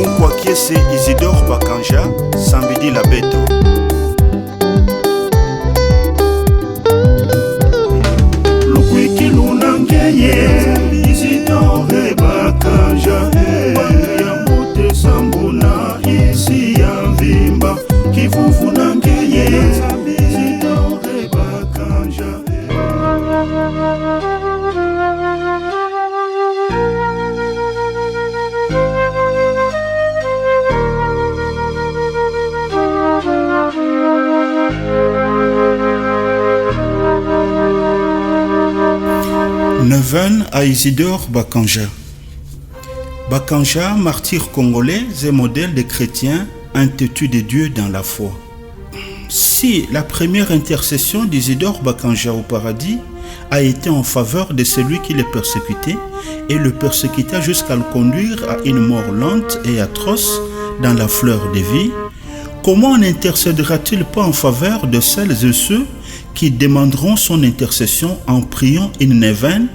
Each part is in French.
Unkwakese Isidore Bakanja, Sambidi Labeto. Lukwiki lunangeye Isidore Bakanja, ya mute sambuna isi ya vimba kivuvu nangeye Isidore Bakanja. Neuvaine à Isidore Bakanja. Bakanja, martyr congolais et modèle de chrétien entêtu de Dieu dans la foi. Si la première intercession d'Isidore Bakanja au paradis a été en faveur de celui qui le persécutait et le persécuta jusqu'à le conduire à une mort lente et atroce dans la fleur de vie, comment n'intercédera-t-il pas en faveur de celles et ceux qui demanderont son intercession en priant une neuvaine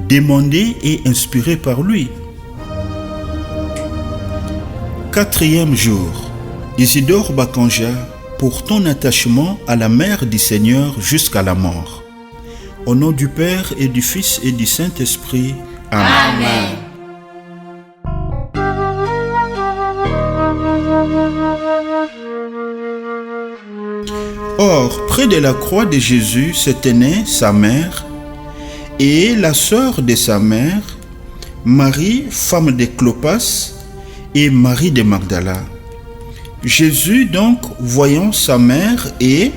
demandée et inspirée par lui? Quatrième jour, Isidore Bakanja, pour ton attachement à la mère du Seigneur jusqu'à la mort. Au nom du Père et du Fils et du Saint-Esprit. Amen. Amen. Or, près de la croix de Jésus se tenaient sa mère et la sœur de sa mère, Marie, femme de Clopas, et Marie de Magdala. Jésus donc, voyant sa mère et,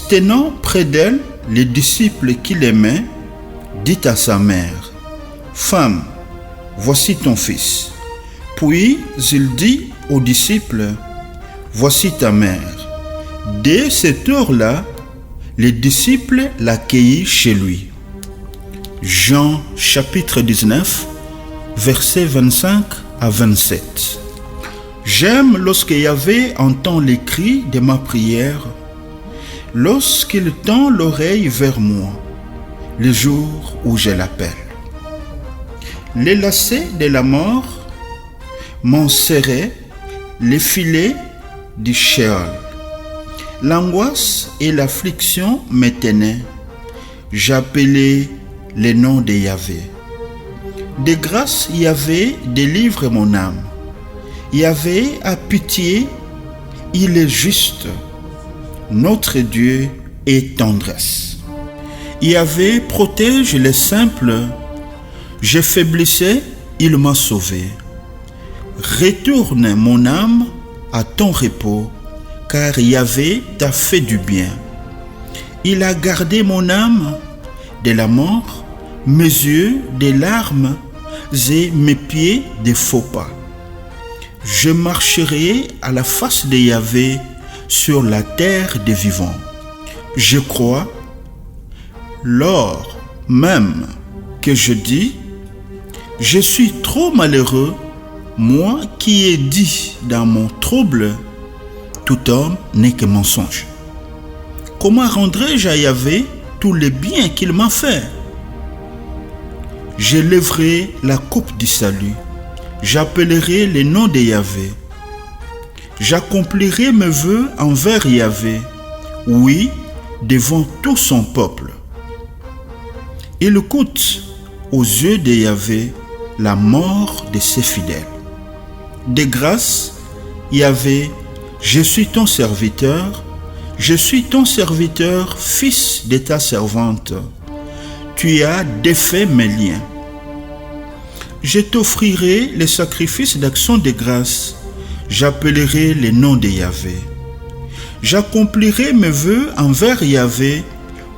tenant près d'elle les disciples qu'il aimait, dit à sa mère, « Femme, voici ton fils. » Puis il dit aux disciples, « Voici ta mère. » Dès cette heure-là, les disciples l'accueillirent chez lui. Jean chapitre 19, versets 25 à 27. J'aime lorsque Yahvé entend les cris de ma prière, lorsqu'il tend l'oreille vers moi, le jour où je l'appelle. Les lacets de la mort m'ont serré, les filets du Sheol. L'angoisse et l'affliction me tenaient. J'appelais le nom de Yahvé. De grâce, Yahvé délivre mon âme. Yahvé a pitié, il est juste. Notre Dieu est tendresse. Yahvé protège les simples. Je faiblissais, il m'a sauvé. Retourne mon âme à ton repos, car Yahvé t'a fait du bien. Il a gardé mon âme de la mort, mes yeux des larmes et mes pieds des faux pas. Je marcherai à la face de Yahvé sur la terre des vivants. Je crois, lors même que je dis, je suis trop malheureux, moi qui ai dit dans mon trouble, tout homme n'est que mensonge. Comment rendrai-je à Yahvé tous les biens qu'il m'a fait? Je lèverai la coupe du salut. J'appellerai le nom de Yahvé. J'accomplirai mes vœux envers Yahvé, oui, devant tout son peuple. Il coûte aux yeux de Yahvé la mort de ses fidèles. De grâce, Yahvé, je suis ton serviteur, fils de ta servante. Tu as défait mes liens. Je t'offrirai le sacrifice d'action de grâce. J'appellerai le nom de Yahvé. J'accomplirai mes vœux envers Yahvé,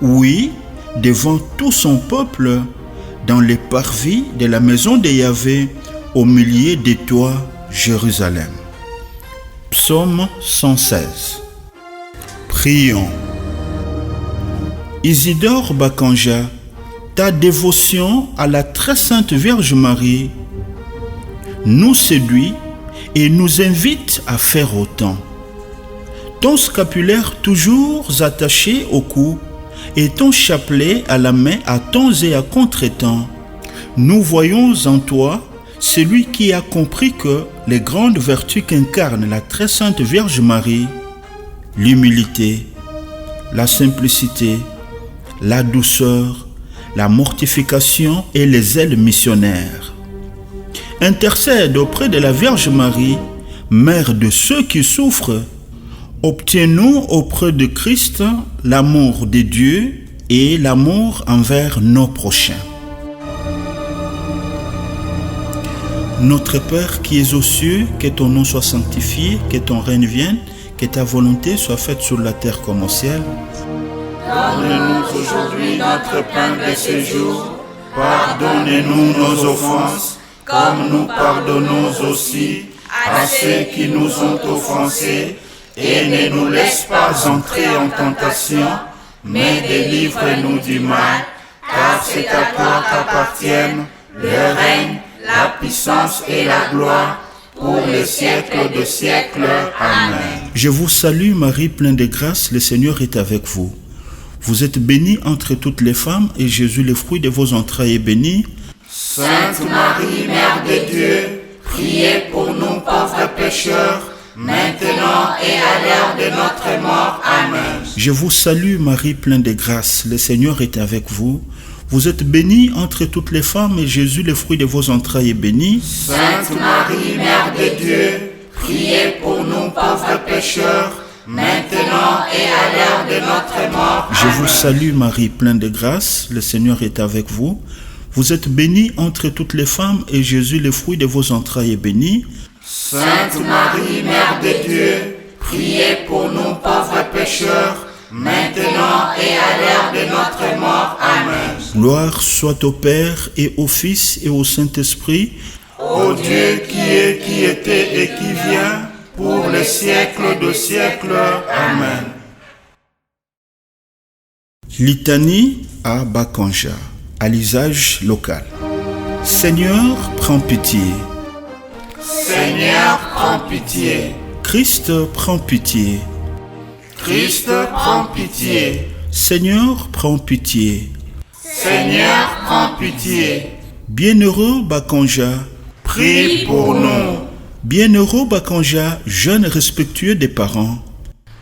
oui, devant tout son peuple, dans les parvis de la maison de Yahvé, au milieu de toi, Jérusalem. Psaume 116. Prions. Isidore Bakanja, ta dévotion à la très sainte Vierge Marie nous séduit et nous invite à faire autant. Ton scapulaire toujours attaché au cou et ton chapelet à la main à temps et à contre-temps, nous voyons en toi celui qui a compris que les grandes vertus qu'incarne la très sainte Vierge Marie, l'humilité, la simplicité, la douceur, la mortification et les zèles missionnaires, intercède auprès de la Vierge Marie, mère de ceux qui souffrent. Obtenons auprès de Christ l'amour de Dieu et l'amour envers nos prochains. Notre Père qui es aux cieux, que ton nom soit sanctifié, que ton règne vienne, que ta volonté soit faite sur la terre comme au ciel. Donne-nous aujourd'hui notre pain de ce jour. Pardonnez-nous nos offenses, comme nous pardonnons aussi à ceux qui nous ont offensés. Et ne nous laisse pas entrer en tentation, mais délivre-nous du mal, car c'est à toi qu'appartiennent le règne, la puissance et la gloire pour les siècles des siècles. Amen. Je vous salue Marie, pleine de grâce, le Seigneur est avec vous. Vous êtes bénie entre toutes les femmes, et Jésus, le fruit de vos entrailles, est béni. Sainte Marie, Mère de Dieu, priez pour nous pauvres pécheurs, maintenant et à l'heure de notre mort. Amen. Je vous salue Marie, pleine de grâce, le Seigneur est avec vous. Vous êtes bénie entre toutes les femmes, et Jésus, le fruit de vos entrailles, est béni. Sainte Marie, Mère de Dieu, priez pour nous pauvres pécheurs, maintenant et à l'heure de notre mort. Amen. Je vous salue Marie, pleine de grâce, le Seigneur est avec vous. Vous êtes bénie entre toutes les femmes, et Jésus, le fruit de vos entrailles, est béni. Sainte Marie, Mère de Dieu, priez pour nous pauvres pécheurs, maintenant et à l'heure de notre mort. Amen. Gloire soit au Père et au Fils et au Saint-Esprit, ô Dieu qui est, qui était et qui vient, pour les siècles de siècles. Amen. Litanie à Bakanja, à l'usage local. Seigneur, prends pitié. Seigneur, prends pitié. Christ, prends pitié. Christ, prends pitié. Seigneur, prends pitié. Seigneur, prends pitié. Bienheureux Bakanja, prie pour nous. Bienheureux Bakanja, jeune respectueux des parents,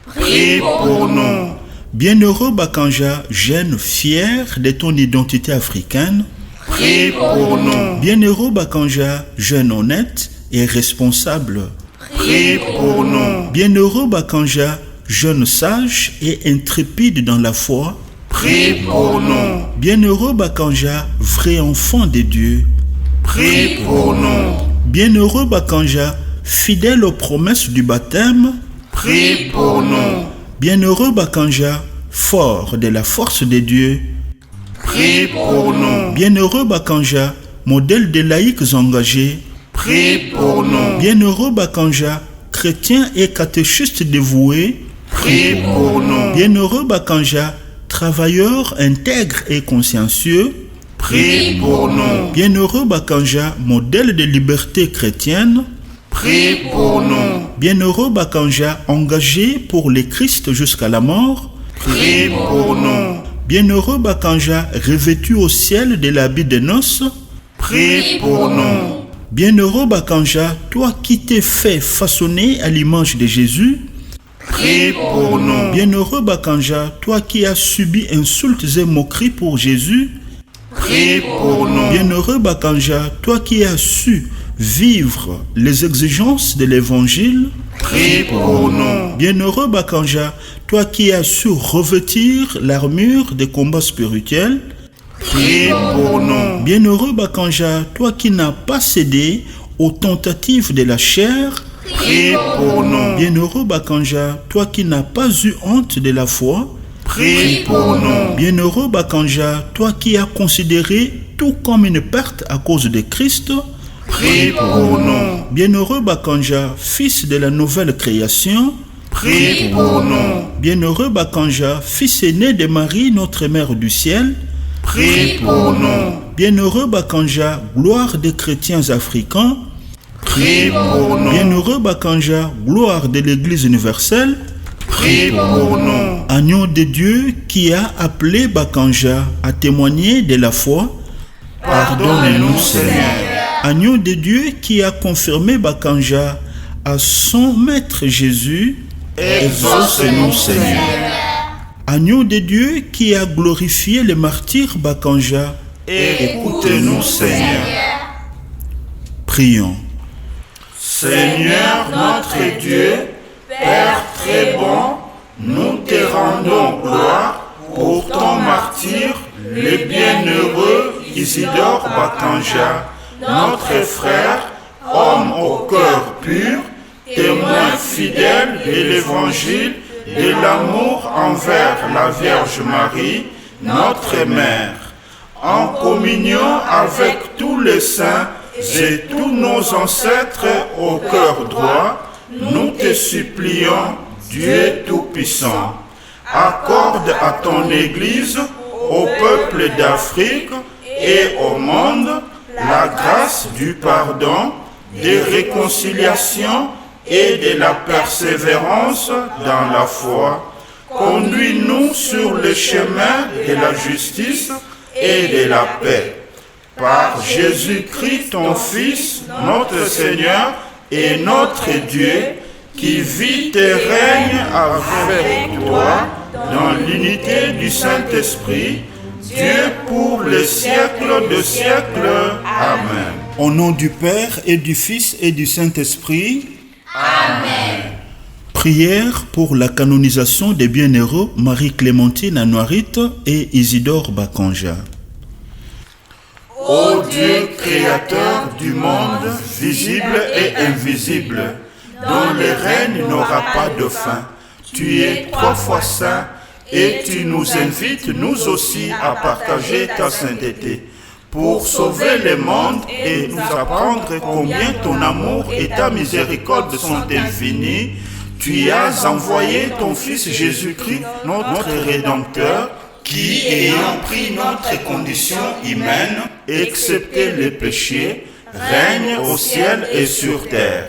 prie pour nous. Bienheureux Bakanja, jeune fier de ton identité africaine, prie pour nous. Bienheureux Bakanja, jeune honnête et responsable, prie pour nous. Bienheureux Bakanja, jeune sage et intrépide dans la foi, prie pour nous. Bienheureux Bakanja, vrai enfant de Dieu, prie pour nous. Bienheureux Bakanja, fidèle aux promesses du baptême, prie pour nous. Bienheureux Bakanja, fort de la force de Dieu, prie pour nous. Bienheureux Bakanja, modèle de laïcs engagés, prie pour nous. Bienheureux Bakanja, chrétien et catéchiste dévoué, prie pour nous. Bienheureux Bakanja, travailleur intègre et consciencieux, prie pour nous. Bienheureux Bakanja, modèle de liberté chrétienne, prie pour nous. Bienheureux Bakanja, engagé pour le Christ jusqu'à la mort, prie pour nous. Bienheureux Bakanja, revêtu au ciel de l'habit de noces, prie pour nous. Bienheureux Bakanja, toi qui t'es fait façonner à l'image de Jésus, prie pour nous. Bienheureux Bakanja, toi qui as subi insultes et moqueries pour Jésus, prie pour nous. Bienheureux Bakanja, toi qui as su vivre les exigences de l'évangile, prie pour nous. Bienheureux Bakanja, toi qui as su revêtir l'armure des combats spirituels, prie pour nous. Bienheureux Bakanja, toi qui n'as pas cédé aux tentatives de la chair, prie pour nous. Bienheureux Bakanja, toi qui n'as pas eu honte de la foi, prie pour nous. Bienheureux Bakanja, toi qui as considéré tout comme une perte à cause de Christ, prie pour nous. Bienheureux Bakanja, fils de la nouvelle création, prie pour nous. Bienheureux Bakanja, fils aîné de Marie, notre mère du ciel, prie pour nous. Bienheureux Bakanja, gloire des chrétiens africains, prie pour nous. Bienheureux Bakanja, gloire de l'Église universelle, prie pour nous. Agneau de Dieu qui a appelé Bakanja à témoigner de la foi, pardonnez-nous Seigneur. Agneau de Dieu qui a confirmé Bakanja à son maître Jésus, exauce-nous Seigneur. Agneau de Dieu qui a glorifié les martyrs Bakanja, écoutez-nous Seigneur. Prions. Seigneur notre Dieu, Père très bon, nous te rendons gloire pour ton martyr, le bienheureux Isidore Bakanja, notre frère, homme au cœur pur, témoin fidèle de l'Évangile, de l'amour envers la Vierge Marie, notre Mère. En communion avec tous les saints et tous nos ancêtres au cœur droit, nous te supplions, Dieu Tout-Puissant, accorde à ton Église, au peuple d'Afrique et au monde, la grâce du pardon, des réconciliations et de la persévérance dans la foi. Conduis-nous sur le chemin de la justice et de la paix. Par Jésus-Christ, ton Fils, notre Seigneur et notre Dieu, qui vit et règne avec toi dans l'unité du Saint-Esprit, Dieu pour les siècles de siècles. Amen. Au nom du Père et du Fils et du Saint-Esprit. Amen. Prière pour la canonisation des bienheureux Marie-Clémentine Anouarite et Isidore Bakanja. Ô Dieu créateur du monde, visible et invisible, dont le règne n'aura pas de fin, tu es 3 fois saint et tu nous invites nous aussi à partager ta sainteté pour sauver le monde et nous apprendre combien ton amour et ta miséricorde sont infinis. Tu as envoyé ton Fils Jésus-Christ, notre Rédempteur, qui, ayant pris notre condition humaine, excepté les péchés, règne au ciel et sur terre.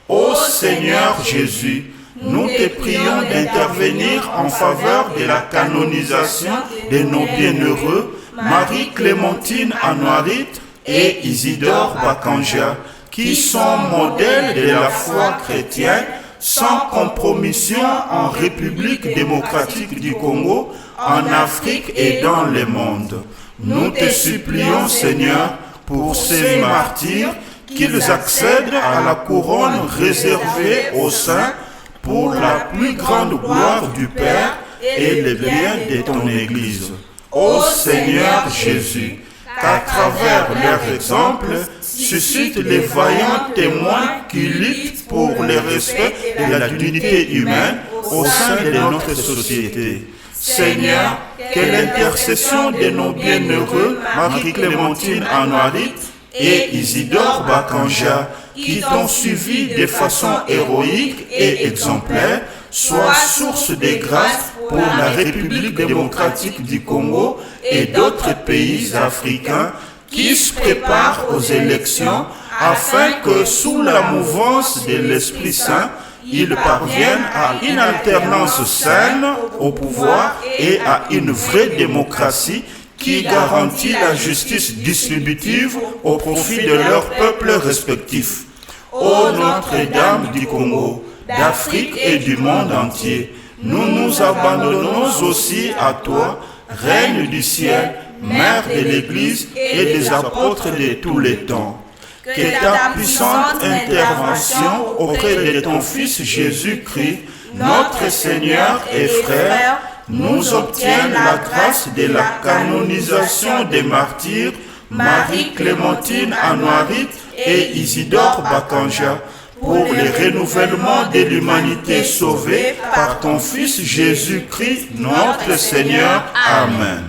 Ô Seigneur Jésus, nous te prions d'intervenir en faveur de la canonisation de nos bienheureux Marie-Clémentine Anouarite et Isidore Bakanja, qui sont modèles de la foi chrétienne, sans compromission en République démocratique du Congo, en Afrique et dans le monde. Nous te supplions, Seigneur, pour ces martyrs, qu'ils accèdent à la couronne réservée aux saints pour la plus grande gloire du Père et le bien de ton Église. Ô Seigneur Jésus, qu'à travers leur exemple, suscite les vaillants témoins qui luttent pour le respect de la dignité humaine au sein de notre société. Seigneur, que l'intercession de nos bienheureux Marie-Clémentine Anouarite et Isidore Bakanja, qui t'ont suivi de façon héroïque et exemplaire, soit source de grâce pour la République démocratique du Congo et d'autres pays africains qui se préparent aux élections afin que, sous la mouvance de l'Esprit Saint, ils parviennent à une alternance saine au pouvoir et à une vraie démocratie qui garantit la justice distributive au profit de leurs peuples respectifs. Ô Notre-Dame du Congo, d'Afrique et du monde entier, nous nous abandonnons aussi à toi, Reine du ciel, Mère de l'Église et des apôtres de tous les temps. Que ta puissante intervention auprès de ton Fils Jésus-Christ, notre Seigneur et Frère, nous obtienne la grâce de la canonisation des martyrs Marie-Clémentine Anouarite et Isidore Bakanja, pour le renouvellement de l'humanité sauvée par ton Fils Jésus-Christ, notre Seigneur. Amen.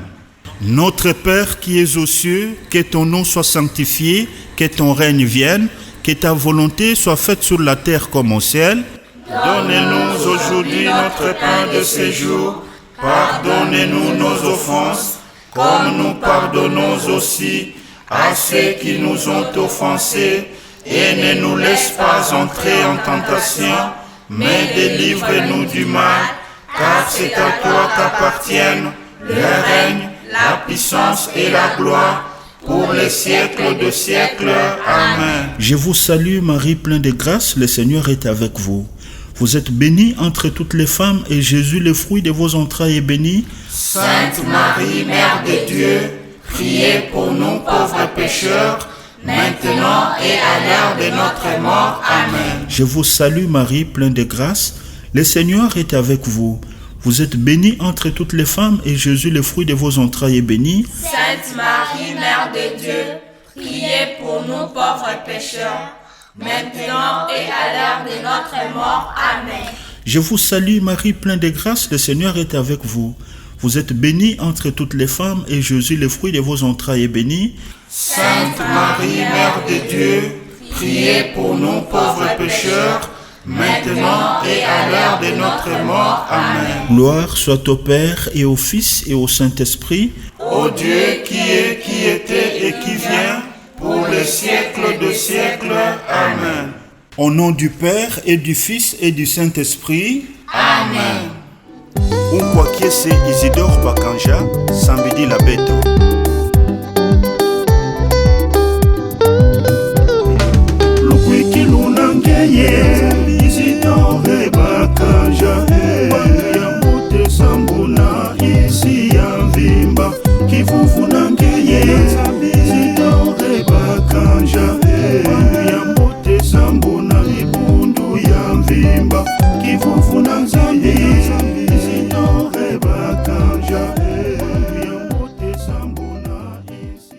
Notre Père qui es aux cieux, que ton nom soit sanctifié, que ton règne vienne, que ta volonté soit faite sur la terre comme au ciel. Donnez-nous aujourd'hui notre pain de ce jour. Pardonnez-nous nos offenses, comme nous pardonnons aussi à ceux qui nous ont offensés. Et ne nous laisse pas entrer en tentation, mais délivre-nous du mal, car c'est à toi qu'appartiennent le règne, la puissance et la gloire pour les siècles de siècles. Amen. Je vous salue Marie, pleine de grâce, le Seigneur est avec vous. Vous êtes bénie entre toutes les femmes et Jésus, le fruit de vos entrailles, est béni. Sainte Marie, Mère de Dieu, priez pour nous pauvres pécheurs, maintenant et à l'heure de notre mort. Amen. Je vous salue Marie, pleine de grâce, le Seigneur est avec vous. Vous êtes bénie entre toutes les femmes et Jésus, le fruit de vos entrailles, est béni. Sainte Marie, Mère de Dieu, priez pour nous pauvres pécheurs, maintenant et à l'heure de notre mort. Amen. Je vous salue Marie, pleine de grâce, le Seigneur est avec vous. Vous êtes bénie entre toutes les femmes et Jésus, le fruit de vos entrailles, est béni. Sainte Marie, Mère de Dieu, priez pour nous pauvres pécheurs, maintenant et à l'heure de notre mort. Amen. Gloire soit au Père et au Fils et au Saint-Esprit. Ô Dieu qui est, qui était et qui vient, pour les siècles de siècles. Amen. Au nom du Père et du Fils et du Saint-Esprit. Amen. Unkwakiese Isidore Bakanja, Sambedi Labeto.